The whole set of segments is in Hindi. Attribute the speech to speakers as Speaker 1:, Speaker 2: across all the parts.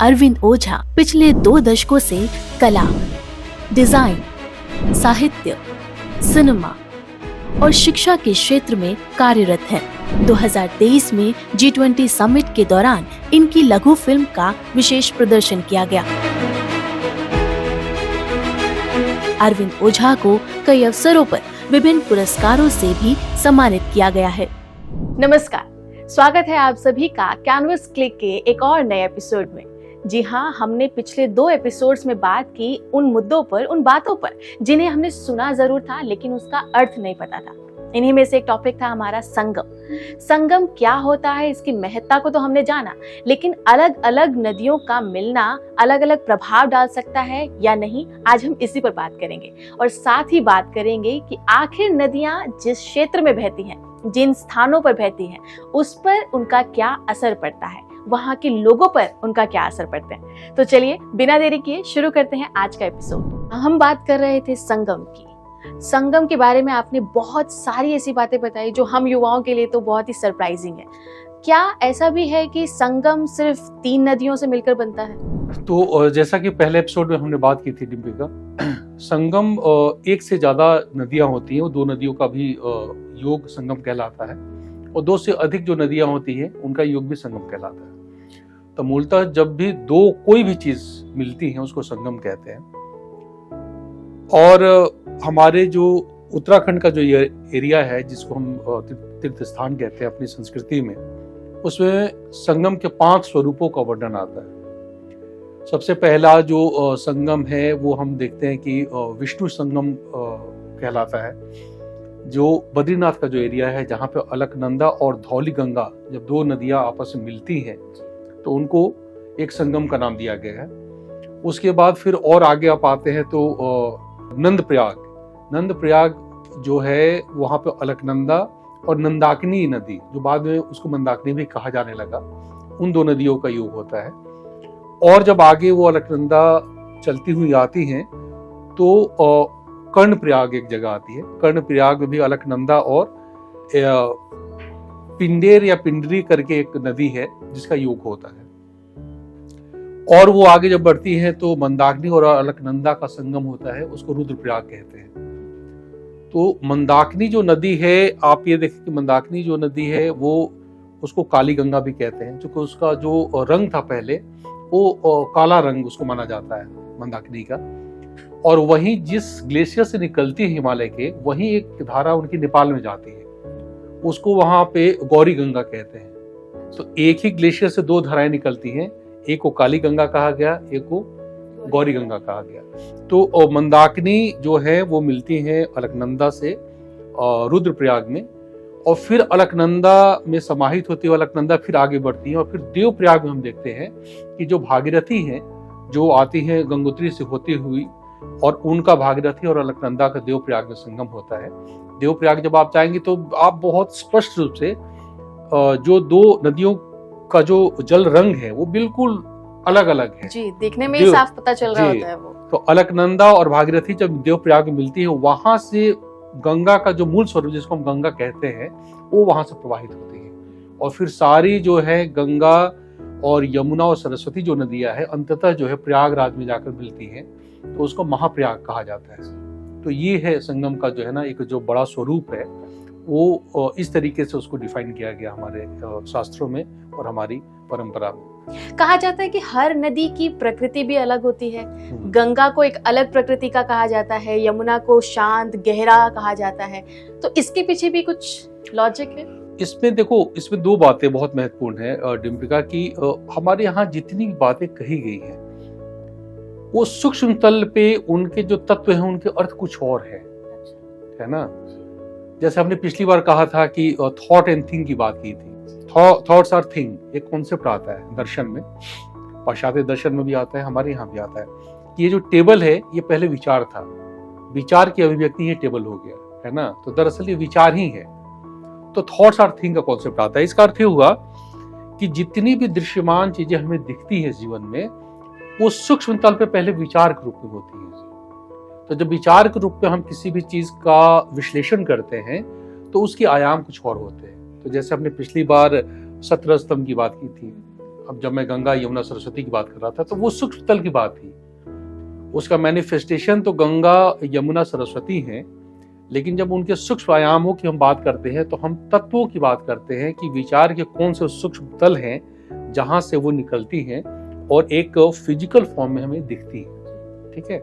Speaker 1: अरविंद ओझा पिछले 2 दशकों से कला, डिजाइन, साहित्य, सिनेमा और शिक्षा के क्षेत्र में कार्यरत हैं। 2023 में G20 समिट के दौरान इनकी लघु फिल्म का विशेष प्रदर्शन किया गया। अरविंद ओझा को कई अवसरों पर विभिन्न पुरस्कारों से भी सम्मानित किया गया है।
Speaker 2: नमस्कार, स्वागत है आप सभी का कैनवस क्लिक के एक और नए एपिसोड में। जी हाँ, हमने पिछले 2 एपिसोड्स में बात की उन मुद्दों पर, उन बातों पर जिन्हें हमने सुना जरूर था लेकिन उसका अर्थ नहीं पता था। इन्हीं में से एक टॉपिक था हमारा संगम। संगम क्या होता है, इसकी महत्ता को तो हमने जाना, लेकिन अलग अलग नदियों का मिलना अलग अलग प्रभाव डाल सकता है या नहीं, आज हम इसी पर बात करेंगे। और साथ ही बात करेंगे कि आखिर नदियां जिस क्षेत्र में बहती हैं, जिन स्थानों पर बहती हैं, उस पर उनका क्या असर पड़ता है, वहाँ के लोगों पर उनका क्या असर पड़ता है। तो चलिए बिना देरी किए शुरू करते हैं आज का एपिसोड। हम बात कर रहे थे संगम की। संगम के बारे में आपने बहुत सारी ऐसी बातें बताई जो हम युवाओं के लिए तो बहुत ही सरप्राइजिंग है। क्या ऐसा भी है कि संगम सिर्फ 3 नदियों से मिलकर बनता है?
Speaker 3: तो जैसा कि पहले एपिसोड में हमने बात की थी डिम्पिका, संगम एक से ज्यादा नदियां होती हैं, वो 2 नदियों का भी योग संगम कहलाता है, और 2 से अधिक जो नदियां होती हैं उनका योग भी संगम कहलाता है। तो मूलतः जब भी 2 कोई भी चीज मिलती है उसको संगम कहते हैं। और हमारे जो उत्तराखंड का जो एरिया है, जिसको हम तीर्थ स्थान कहते हैं अपनी संस्कृति में, उसमें संगम के 5 स्वरूपों का वर्णन आता है। सबसे पहला जो संगम है वो हम देखते हैं कि विष्णु संगम कहलाता है, जो बद्रीनाथ का जो एरिया है, जहाँ पे अलकनंदा और धौली गंगा जब 2 नदियां आपस में मिलती हैं तो उनको एक संगम का नाम दिया गया है। उसके बाद फिर और आगे आप आते हैं तो नंद प्रयाग जो है, वहाँ पे अलकनंदा और नंदाकिनी नदी, जो बाद में उसको मंदाकिनी भी कहा जाने लगा, उन 2 नदियों का योग होता है। और जब आगे वो अलकनंदा चलती हुई आती हैं तो कर्णप्रयाग एक जगह आती है। कर्णप्रयाग में भी अलकनंदा और पिंडेर या पिंडरी करके एक नदी है जिसका योग होता है। और वो आगे जब बढ़ती है तो मंदाकिनी और अलकनंदा का संगम होता है, उसको रुद्रप्रयाग कहते हैं। तो मंदाकिनी जो नदी है, आप ये देखें कि मंदाकिनी जो नदी है वो उसको काली गंगा भी कहते हैं, क्योंकि उसका जो रंग था पहले वो काला रंग उसको माना जाता है मंदाकिनी का। और वहीं जिस ग्लेशियर से निकलती है हिमालय के, वहीं एक धारा उनकी नेपाल में जाती है, उसको वहां पे गौरी गंगा कहते हैं। तो एक ही ग्लेशियर से 2 धाराएं निकलती हैं, एक को काली गंगा कहा गया, एक को गौरी गंगा कहा गया। तो मंदाकिनी जो है वो मिलती है अलकनंदा से रुद्रप्रयाग में, और फिर अलकनंदा में समाहित होती है, अलकनंदा फिर आगे बढ़ती है, और फिर देवप्रयाग में हम देखते हैं कि जो भागीरथी हैं जो आती हैं गंगोत्री से होती हुई, और उनका भागीरथी और अलकनंदा का देवप्रयाग में संगम होता है। देवप्रयाग जब आप जाएंगे तो आप बहुत स्पष्ट रूप से जो 2 नदियों का जो जल रंग है वो बिल्कुल अलग अलग है
Speaker 2: जी, देखने में ही साफ पता चल रहा होता है वो।
Speaker 3: तो अलकनंदा और भागीरथी जब देवप्रयाग में मिलती है, वहां से गंगा का जो मूल स्वरूप जिसको हम गंगा कहते हैं वो वहां से प्रवाहित होती है, और फिर सारी जो है गंगा और यमुना और सरस्वती जो नदियां है अंततः जो है प्रयागराज में जाकर मिलती हैं, तो उसको महाप्रयाग कहा जाता है। तो ये है संगम का जो है ना एक जो बड़ा स्वरूप है, वो इस तरीके से उसको डिफाइन किया गया हमारे शास्त्रों में और हमारी परंपरा में।
Speaker 2: कहा जाता है कि हर नदी की प्रकृति भी अलग होती है। गंगा को एक अलग प्रकृति का कहा जाता है, यमुना को शांत गहरा कहा जाता है। तो इसके पीछे भी कुछ लॉजिक है?
Speaker 3: इसमें देखो, इसमें 2 बातें बहुत महत्वपूर्ण है डिम्पिका की। हमारे यहाँ जितनी भी बातें कही गई हैं वो सूक्ष्म तल पे उनके जो तत्व हैं उनके अर्थ कुछ और है ना। जैसे हमने पिछली बार कहा था कि थॉट एंड थिंग की बात की थी। थॉट्स आर थिंग एक कॉन्सेप्ट आता है दर्शन में, पाश्चात्य दर्शन में भी आता है, हमारे यहाँ भी आता है। ये जो टेबल है ये पहले विचार था, विचार की अभिव्यक्ति ये टेबल हो गया है ना। तो दरअसल ये विचार ही है। तो थॉट्स आर थिंग का कॉन्सेप्ट आता है। इसका अर्थ हुआ कि जितनी भी दृश्यमान चीजें हमें दिखती है जीवन में, वो सूक्ष्म तल पे पहले विचार के रूप में होती है। तो जब विचार के रूप में हम किसी भी चीज का विश्लेषण करते हैं तो उसके आयाम कुछ और होते हैं। तो जैसे हमने पिछली बार 17 स्तंभ की बात की थी, अब जब मैं गंगा यमुना सरस्वती की बात कर रहा था तो वो सूक्ष्म तल की बात थी, उसका मैनिफेस्टेशन तो गंगा यमुना सरस्वती हैं, लेकिन जब उनके सूक्ष्म आयामों की हम बात करते हैं तो हम तत्वों की बात करते हैं कि विचार के कौन से सूक्ष्म तल हैं जहां से वो निकलती हैं और एक फिजिकल फॉर्म में हमें दिखती है। ठीक है,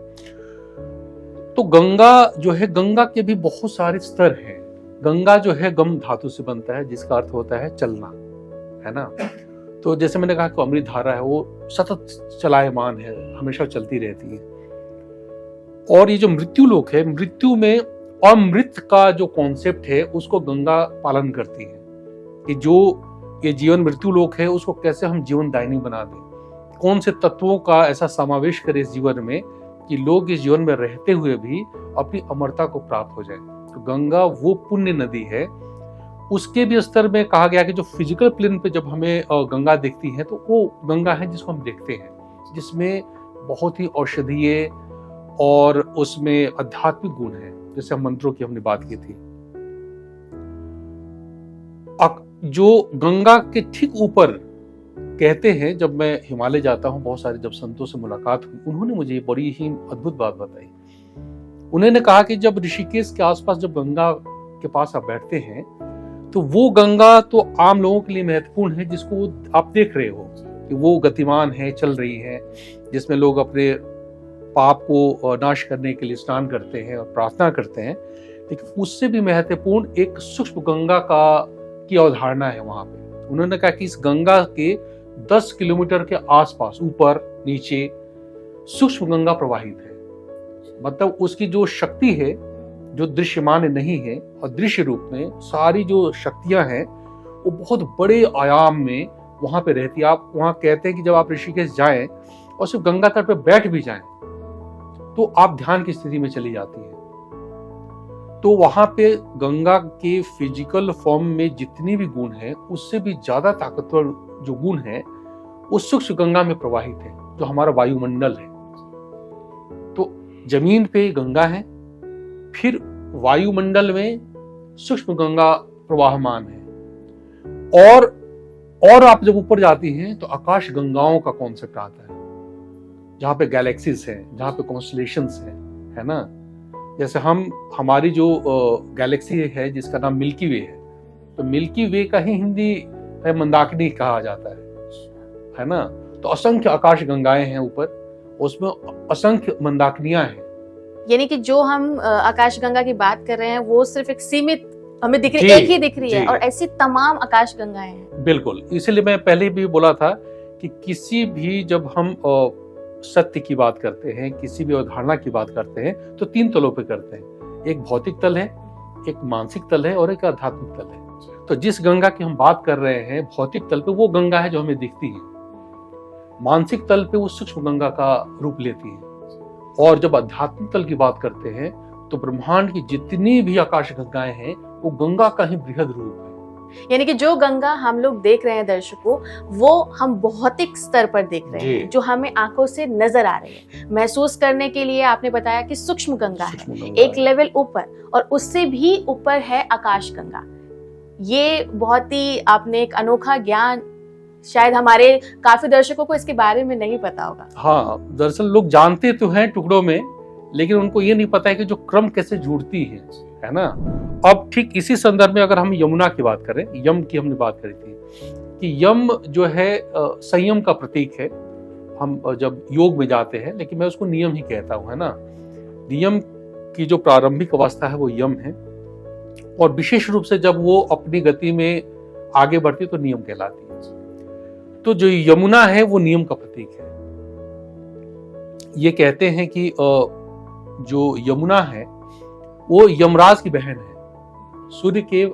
Speaker 3: तो गंगा जो है, गंगा के भी बहुत सारे स्तर हैं। गंगा जो है गम धातु से बनता है, जिसका अर्थ होता है चलना, है ना। तो जैसे मैंने कहा कि अमृत धारा है, वो सतत चलायमान है, हमेशा चलती रहती है। और ये जो मृत्यु लोक है, मृत्यु में अमृत का जो कॉन्सेप्ट है उसको गंगा पालन करती है कि जो ये जीवन मृत्यु लोक है उसको कैसे हम जीवन दायिनी बना दें, कौन से तत्वों का ऐसा समावेश करें इस जीवन में कि लोग इस जीवन में रहते हुए भी अपनी अमरता को प्राप्त हो जाए। तो गंगा वो पुण्य नदी है। उसके भी स्तर में कहा गया कि जो फिजिकल प्लेन पे जब हमें गंगा दिखती है तो वो गंगा है जिसको हम देखते हैं, जिसमें बहुत ही औषधीय और उसमें आध्यात्मिक गुण है, जैसे मंत्रों की हमने बात की थी। जो गंगा के ठीक ऊपर कहते हैं, जब मैं हिमालय जाता हूं, बहुत सारे जब संतों से मुलाकात हुई, उन्होंने मुझे बड़ी ही अद्भुत बात बताई। उन्होंने कहा कि जब ऋषिकेश के आसपास जब गंगा के पास आप बैठते हैं तो वो गंगा तो आम लोगों के लिए महत्वपूर्ण है, जिसको आप देख रहे हो कि वो गतिमान है, चल रही है, जिसमें लोग अपने पाप को नाश करने के लिए स्नान करते हैं और प्रार्थना करते हैं। लेकिन उससे भी महत्वपूर्ण एक सूक्ष्म गंगा की अवधारणा है वहां पे। उन्होंने कहा कि इस गंगा के 10 किलोमीटर के आसपास ऊपर नीचे सूक्ष्म गंगा प्रवाहित है। मतलब उसकी जो शक्ति है जो दृश्यमान नहीं है, और दृश्य रूप में सारी जो शक्तियां हैं वो बहुत बड़े आयाम में वहां पे रहती है। आप वहां कहते हैं कि जब आप ऋषिकेश जाएं और सिर्फ गंगा तट पे बैठ भी जाएं तो आप ध्यान की स्थिति में चली जाती है। तो वहां पे गंगा के फिजिकल फॉर्म में जितनी भी गुण है उससे भी ज्यादा ताकतवर जो गुण है वो सूक्ष्म गंगा में प्रवाहित है, जो हमारा वायुमंडल है। तो जमीन पे गंगा है, फिर वायुमंडल में सूक्ष्म गंगा प्रवाहमान है, और आप जब ऊपर जाती हैं तो आकाश गंगाओं का कॉन्सेप्ट आता है, जहां पे गैलेक्सीज हैं, जहां पे कॉन्स्टलेशंस हैं, है ना। जैसे हमारी जो गैलेक्सी है जिसका नाम मिल्की वे है, तो मिल्की वे का ही हिंदी है मंदाकिनी कहा जाता है ना। तो असंख्य आकाश गंगाएं हैं ऊपर, उसमें असंख्य मंदाकिनियां हैं।
Speaker 2: यानी कि जो हम आकाश गंगा की बात कर रहे हैं वो सिर्फ एक सीमित हमें दिख रही, एक ही दिख रही है, और ऐसी तमाम आकाश गंगाएं हैं।
Speaker 3: बिल्कुल, इसलिए मैं पहले भी बोला था कि किसी भी जब हम सत्य की बात करते हैं, किसी भी अवधारणा की बात करते हैं तो 3 तलों पे करते हैं। एक भौतिक तल है, एक मानसिक तल है और एक आध्यात्मिक तल है। तो जिस गंगा की हम बात कर रहे हैं भौतिक तल पे, वो गंगा है जो हमें दिखती है। मानसिक तल पे वो सूक्ष्म गंगा का रूप लेती है, और जब आध्यात्मिक तल की बात करते हैं तो ब्रह्मांड की जितनी भी आकाश गंगाएं हैं वो गंगा का ही बृहद रूप है।
Speaker 2: यानी कि जो गंगा हम लोग देख रहे हैं दर्शकों, वो हम भौतिक स्तर पर देख रहे हैं, जो हमें आंखों से नजर आ रही है। महसूस करने के लिए आपने बताया कि सूक्ष्म गंगा है, एक लेवल ऊपर, और उससे भी ऊपर है आकाश गंगा। ये बहुत ही आपने एक अनोखा ज्ञान, शायद हमारे काफी दर्शकों को इसके बारे में नहीं पता होगा।
Speaker 3: हाँ, दरअसल लोग जानते तो हैं टुकड़ों में, लेकिन उनको ये नहीं पता है कि जो क्रम कैसे जुड़ती है ना। अब ठीक इसी संदर्भ में अगर हम यमुना की बात करें, यम की हमने बात करी थी कि यम जो है संयम का प्रतीक है। हम जब योग में जाते हैं, लेकिन मैं उसको नियम ही कहता हूं, है ना। नियम की जो प्रारंभिक अवस्था है वो यम है, और विशेष रूप से जब वो अपनी गति में आगे बढ़ती तो नियम कहलाती है। तो जो यमुना है वो नियम का प्रतीक है। ये कहते हैं कि जो यमुना है वो यमराज की बहन है। सूर्य के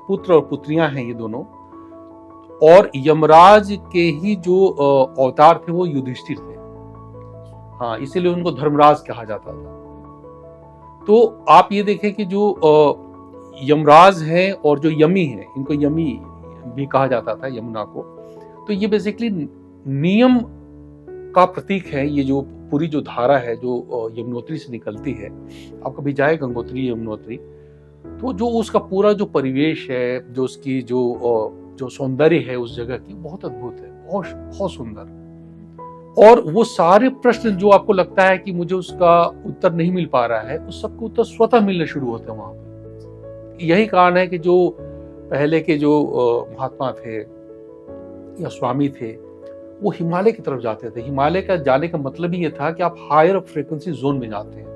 Speaker 3: पुत्र और पुत्रियां हैं ये दोनों, और यमराज के ही जो अवतार थे वो युधिष्ठिर थे। हाँ, इसीलिए उनको धर्मराज कहा जाता था। तो आप ये देखें कि जो यमराज है और जो यमी है, इनको यमी भी कहा जाता था यमुना को। तो ये बेसिकली नियम का प्रतीक है। ये जो पूरी जो धारा है जो यमुनोत्री से निकलती है, आप कभी जाए गंगोत्री यमुनोत्री, तो जो उसका पूरा जो परिवेश है, जो उसकी जो जो सौंदर्य है उस जगह की बहुत अद्भुत है, बहुत बहुत सुंदर। और वो सारे प्रश्न जो आपको लगता है कि मुझे उसका उत्तर नहीं मिल पा रहा है, उस सबको उत्तर स्वतः मिलने शुरू होते हैं वहां पे। यही कारण है कि जो पहले के जो महात्मा थे या स्वामी थे, वो हिमालय की तरफ जाते थे। हिमालय का जाने का मतलब ही ये था कि आप हायर फ्रीक्वेंसी जोन में जाते हैं,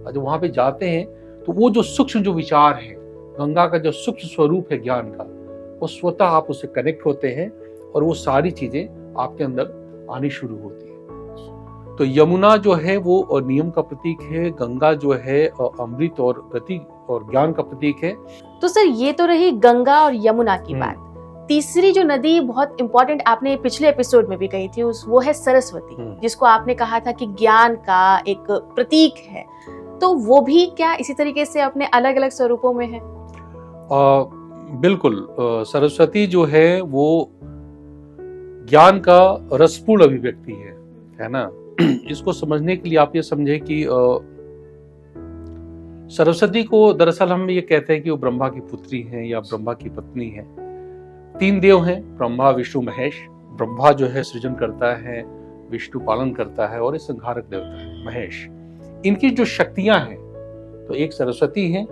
Speaker 3: और जब वहां पे जाते हैं तो वो जो सूक्ष्म जो विचार है, गंगा का जो सूक्ष्म स्वरूप है ज्ञान का, वो स्वतः आप उससे कनेक्ट होते हैं और वो सारी चीजें आपके अंदर आनी शुरू होती है। तो यमुना जो है वो नियम का प्रतीक है, गंगा जो है अमृत और गति और ज्ञान का प्रतीक है।
Speaker 2: तो सर ये तो रही गंगा और यमुना की बात। तीसरी जो नदी बहुत इंपॉर्टेंट आपने पिछले एपिसोड में भी कही थी, वो है सरस्वती, जिसको आपने कहा था कि ज्ञान का एक प्रतीक है। तो वो भी क्या इसी तरीके से अपने अलग अलग स्वरूपों में है?
Speaker 3: बिल्कुल। सरस्वती जो है वो ज्ञान का रसपूर्ण अभिव्यक्ति है ना। इसको समझने के लिए आप ये समझे कि सरस्वती को दरअसल हम ये कहते हैं कि वो ब्रह्मा की पुत्री हैं या ब्रह्मा की पत्नी है। 3 देव हैं, ब्रह्मा विष्णु महेश। ब्रह्मा जो है सृजन करता है, विष्णु पालन करता है और ये संहारक देवता है महेश। इनकी जो शक्तियां हैं, तो एक सरस्वती है,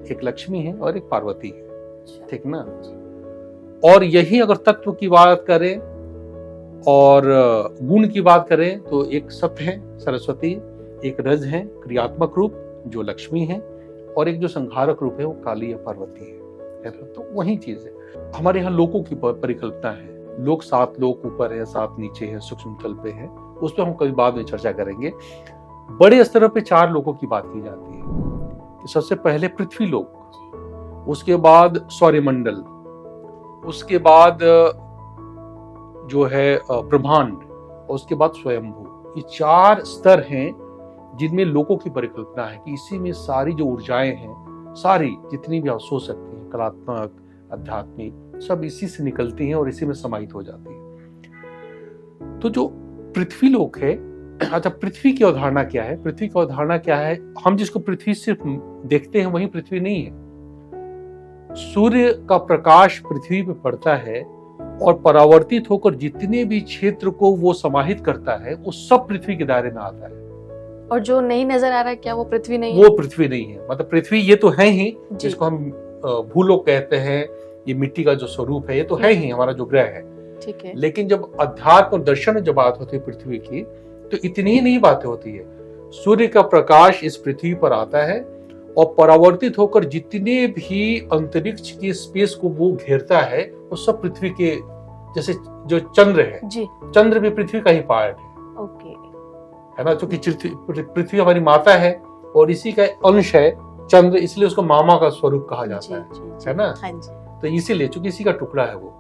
Speaker 3: एक लक्ष्मी है और एक पार्वती है, ठीक ना। और यही अगर तत्व की बात करें और गुण की बात करें तो एक सत्य है सरस्वती, एक रज है क्रियात्मक रूप जो लक्ष्मी है, और एक जो संहारक रूप है वो काली या पार्वती है। तो वही चीज है। हमारे यहाँ लोकों की परिकल्पना है, लोक 7 लोक ऊपर है, 7 नीचे है, सूक्ष्म तल पे है, उस पर हम कभी बाद में चर्चा करेंगे। बड़े स्तर पे 4 लोकों की बात की जाती है। सबसे पहले पृथ्वी लोक, उसके बाद सौरमंडल, उसके बाद जो है ब्रह्मांड, और उसके बाद स्वयंभू। ये 4 स्तर हैं जिनमें लोकों की परिकल्पना है कि इसी में सारी जो ऊर्जाएं हैं, सारी जितनी भी आप सोच सकते हैं, कलात्मक, आध्यात्मिक, सब इसी से निकलती हैं और इसी में समाहित हो जाती है। तो जो पृथ्वी लोक है, अच्छा पृथ्वी की अवधारणा क्या है? पृथ्वी की अवधारणा क्या है? हम जिसको पृथ्वी सिर्फ देखते हैं वही पृथ्वी नहीं है। सूर्य का प्रकाश पृथ्वी पे पड़ता है और परावर्तित होकर जितने भी क्षेत्र को वो समाहित करता है, वो सब पृथ्वी के दायरे में आता है।
Speaker 2: और जो नहीं नजर आ रहा है, क्या वो पृथ्वी नहीं
Speaker 3: है? वो पृथ्वी नहीं है। मतलब पृथ्वी ये तो है ही, जिसको हम भूलोक कहते हैं, ये मिट्टी का जो स्वरूप है, ये तो है ही हमारा जो ग्रह है,
Speaker 2: ठीक है।
Speaker 3: लेकिन जब अध्यात्म और दर्शन में जब बात होती है पृथ्वी की, तो इतनी ही नहीं बातें होती है। सूर्य का प्रकाश इस पृथ्वी पर आता है और परावर्तित होकर जितने भी अंतरिक्ष के स्पेस को वो घेरता है, वो सब पृथ्वी के, जैसे जो चंद्र है जी, चंद्र भी पृथ्वी का ही पार्ट है।
Speaker 2: ओके,
Speaker 3: है ना, क्योंकि पृथ्वी हमारी माता है और इसी का अंश है चंद्र, इसलिए उसको मामा का स्वरूप कहा जाता है ना। हाँ जी। तो इसीलिए चूंकि इसी का टुकड़ा है वो।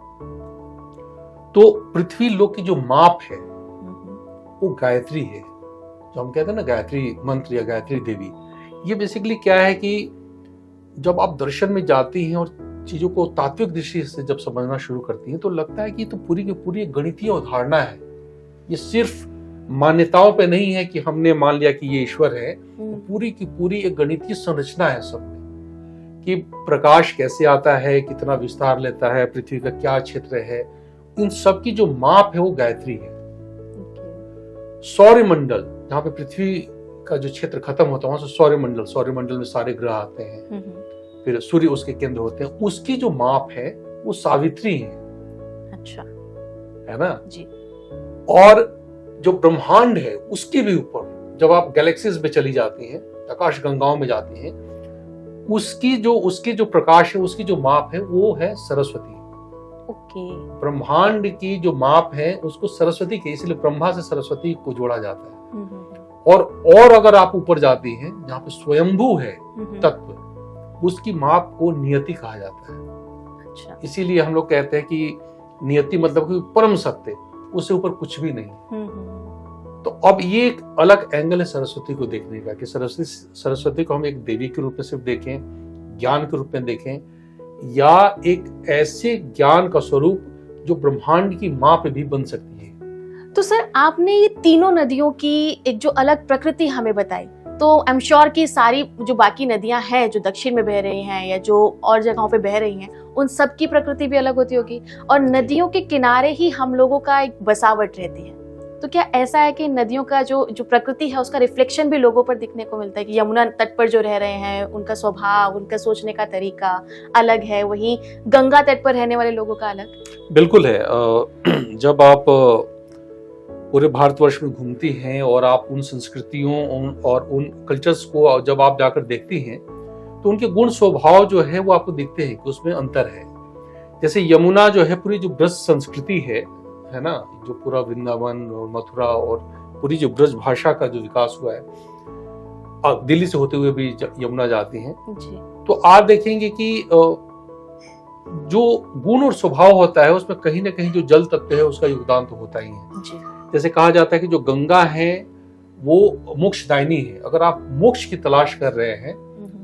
Speaker 3: तो पृथ्वी लोक की जो माप है वो गायत्री है, जो हम कहते हैं ना गायत्री मंत्र या गायत्री देवी। ये बेसिकली क्या है कि जब आप दर्शन में जाती हैं और चीजों को तात्विक दृष्टि से जब समझना शुरू करती हैं, तो लगता है कि तो पूरी की पूरी एक गणितीय अवधारणा है। ये सिर्फ मान्यताओं पे नहीं है कि हमने मान लिया कि ये ईश्वर है, पूरी की पूरी एक गणितीय संरचना है सब में, कि प्रकाश कैसे आता है, कितना विस्तार लेता है, पृथ्वी का क्या क्षेत्र है, इन सब की जो माप है वो गायत्री है। सौरमंडल, जहाँ पे पृथ्वी का जो क्षेत्र खत्म होता है वहां से सौरमंडल, सौरमंडल में सारे ग्रह आते हैं, फिर सूर्य उसके केंद्र होते हैं, उसकी जो माप है वो सावित्री है।
Speaker 2: अच्छा,
Speaker 3: है ना
Speaker 2: जी।
Speaker 3: और जो ब्रह्मांड है उसके भी ऊपर जब आप गैलेक्सीज में चली जाती हैं, आकाश गंगाओं में जाती हैं, उसकी जो प्रकाश है, उसकी जो माप है वो है सरस्वती।
Speaker 2: ओके।
Speaker 3: ब्रह्मांड की जो माप है उसको सरस्वती के, इसलिए ब्रह्मा से सरस्वती को जोड़ा जाता है। और अगर आप ऊपर जाती हैं जहाँ पे स्वयंभू है तत्व, उसकी माप को नियति कहा जाता है।
Speaker 2: अच्छा।
Speaker 3: इसीलिए हम लोग कहते हैं कि नियति मतलब कि परम सत्य, उससे ऊपर कुछ भी नहीं। तो अब ये एक अलग एंगल है सरस्वती को देखने का, कि सरस्वती को हम एक देवी के रूप में सिर्फ देखें, ज्ञान के रूप में देखें, या एक ऐसे ज्ञान का स्वरूप जो ब्रह्मांड की मां पे भी बन सकती है।
Speaker 2: तो सर आपने ये तीनों नदियों की एक जो अलग प्रकृति हमें बताई, तो आई एम श्योर कि सारी जो बाकी नदियां हैं जो दक्षिण में बह रही हैं या जो और जगहों पे बह रही हैं, उन सब की प्रकृति भी अलग होती होगी, और नदियों के किनारे ही हम लोगों का एक बसावट रहती है। तो क्या ऐसा है कि नदियों का जो प्रकृति है उसका रिफ्लेक्शन भी लोगों पर दिखने को मिलता है कि यमुना तट पर जो रह रहे हैं उनका स्वभाव, उनका सोचने का तरीका अलग है, वहीं गंगा तट पर रहने वाले लोगों का अलग?
Speaker 3: बिल्कुल है। जब आप पूरे भारतवर्ष में घूमती हैं और आप उन संस्कृतियों और उन कल्चर्स को जब आप जाकर देखती हैं तो उनके गुण स्वभाव जो है वो आपको दिखते हैं कि उसमें अंतर है। जैसे यमुना जो है, पूरी जो ब्रज संस्कृति है ना, जो पूरा वृंदावन और मथुरा और पूरी जो ब्रज भाषा का जो विकास हुआ है, दिल्ली से होते हुए भी यमुना जाती हैं
Speaker 2: जी।
Speaker 3: तो आप देखेंगे कि जो गुण और स्वभाव होता है उसमें कहीं ना कहीं जो जल तत्व है उसका योगदान तो होता ही है
Speaker 2: जी।
Speaker 3: जैसे कहा जाता है कि जो गंगा है वो मोक्षदायिनी है। अगर आप मोक्ष की तलाश कर रहे हैं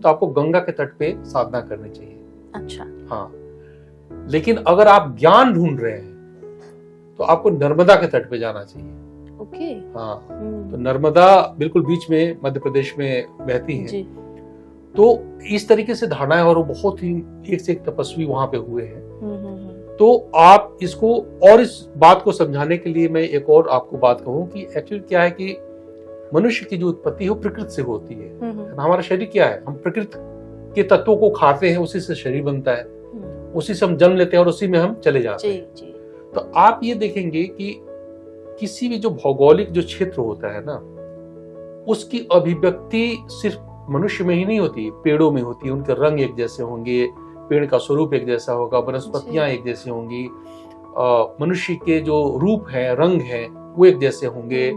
Speaker 3: तो आपको गंगा के तट पे साधना करनी चाहिए।
Speaker 2: अच्छा।
Speaker 3: हाँ, लेकिन अगर आप ज्ञान ढूंढ रहे हैं तो आपको नर्मदा के तट पे जाना चाहिए।
Speaker 2: ओके।
Speaker 3: हाँ, तो नर्मदा बिल्कुल बीच में मध्य प्रदेश में बहती है
Speaker 2: जी।
Speaker 3: तो इस तरीके से धारणा है और वो बहुत ही एक से एक तपस्वी वहां पे हुए हैं। तो आप इसको और इस बात को समझाने के लिए मैं एक और आपको बात कहूं कि एक्चुअली क्या है कि मनुष्य की जो उत्पत्ति है वो प्रकृति से होती है। हमारा शरीर क्या है, हम प्रकृति के तत्वों को खाते हैं, उसी से शरीर बनता है, उसी से हम जन्म लेते हैं और उसी में हम चले जाते हैं।
Speaker 2: जी।
Speaker 3: तो आप ये देखेंगे कि किसी भी जो भौगोलिक जो क्षेत्र होता है ना, उसकी अभिव्यक्ति सिर्फ मनुष्य में ही नहीं होती, पेड़ों में होती है। उनके रंग एक जैसे होंगे, पेड़ का स्वरूप एक जैसा होगा, वनस्पतियां एक जैसी होंगी, मनुष्य के जो रूप है, रंग है, वो एक जैसे होंगे,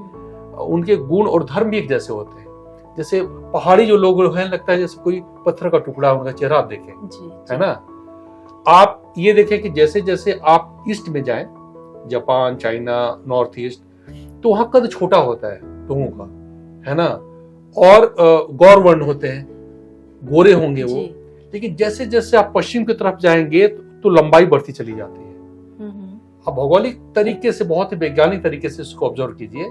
Speaker 3: उनके गुण और धर्म भी एक जैसे होते हैं। जैसे पहाड़ी जो लोग हैं, लगता है जैसे कोई पत्थर का टुकड़ा, उनका चेहरा आप देखें, है ना। आप ये देखें कि जैसे जैसे आप ईस्ट में जाएं, जापान, चाइना, नॉर्थ ईस्ट, तो वहां कद छोटा होता है लोगों का, है ना, और गौर वर्ण होते हैं, गोरे होंगे वो। लेकिन जैसे जैसे आप पश्चिम की तरफ जाएंगे तो लंबाई बढ़ती चली जाती है। आप भौगोलिक तरीके से, बहुत ही वैज्ञानिक तरीके से इसको ऑब्जर्व कीजिए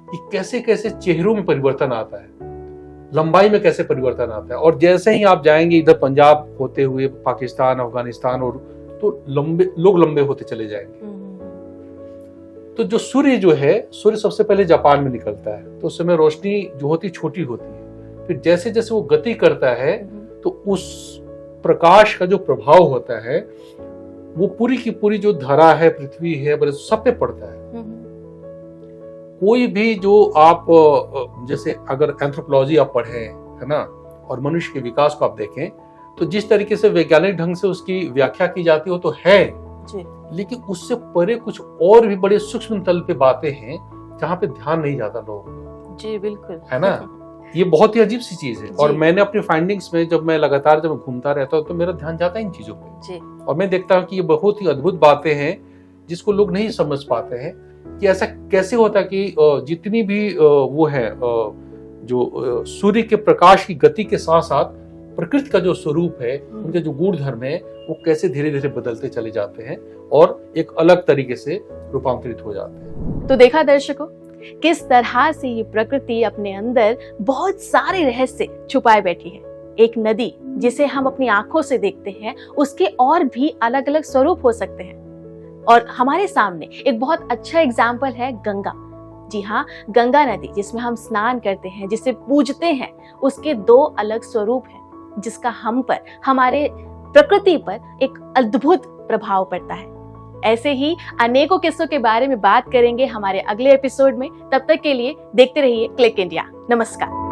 Speaker 3: कि कैसे कैसे चेहरों में परिवर्तन आता है, लंबाई में कैसे परिवर्तन आता है। और जैसे ही आप जाएंगे इधर पंजाब होते हुए पाकिस्तान, अफगानिस्तान, और तो लोग लंबे होते चले जाएंगे। तो जो सूर्य जो है, सूर्य सबसे पहले जापान में निकलता है, तो उस समय रोशनी जो होती छोटी होती है। फिर जैसे जैसे वो गति करता है तो उस प्रकाश का जो प्रभाव होता है वो पूरी की पूरी जो धरा है, पृथ्वी है, सब पे पड़ता है। कोई भी जो आप जैसे अगर एंथ्रोपोलॉजी आप पढ़ें, है ना, और मनुष्य के विकास को आप देखें, तो जिस तरीके से वैज्ञानिक ढंग से उसकी व्याख्या की जाती हो तो है जी। लेकिन उससे परे कुछ और भी बड़े सूक्ष्म तल पे बातें हैं जहाँ पे ध्यान नहीं जाता लोगों।
Speaker 2: जी बिल्कुल,
Speaker 3: है ना। ये बहुत ही अजीब सी चीज है। और मैंने अपनी फाइंडिंग्स में जब मैं घूमता रहता हूँ तो मेरा ध्यान जाता है इन चीजों पे, और मैं देखता हूँ कि ये बहुत ही अद्भुत बातें हैं जिसको लोग नहीं समझ पाते हैं कि ऐसा कैसे होता है कि जितनी भी वो है जो सूर्य के प्रकाश की गति के साथ साथ प्रकृति का जो स्वरूप है, उनके जो गुण धर्म है, वो कैसे धीरे धीरे बदलते चले जाते हैं और एक अलग तरीके से रूपांतरित हो जाते हैं।
Speaker 2: तो देखा दर्शकों, किस तरह से ये प्रकृति अपने अंदर बहुत सारे रहस्य छुपाए बैठी है। एक नदी जिसे हम अपनी आंखों से देखते हैं, उसके और भी अलग अलग स्वरूप हो सकते हैं। और हमारे सामने एक बहुत अच्छा एग्जाम्पल है गंगा। जी हाँ, गंगा नदी जिसमें हम स्नान करते हैं, जिसे पूजते हैं, उसके दो अलग स्वरूप हैं जिसका हम पर, हमारे प्रकृति पर एक अद्भुत प्रभाव पड़ता है। ऐसे ही अनेकों किस्सों के बारे में बात करेंगे हमारे अगले एपिसोड में। तब तक के लिए देखते रहिए क्लिक इंडिया। नमस्कार।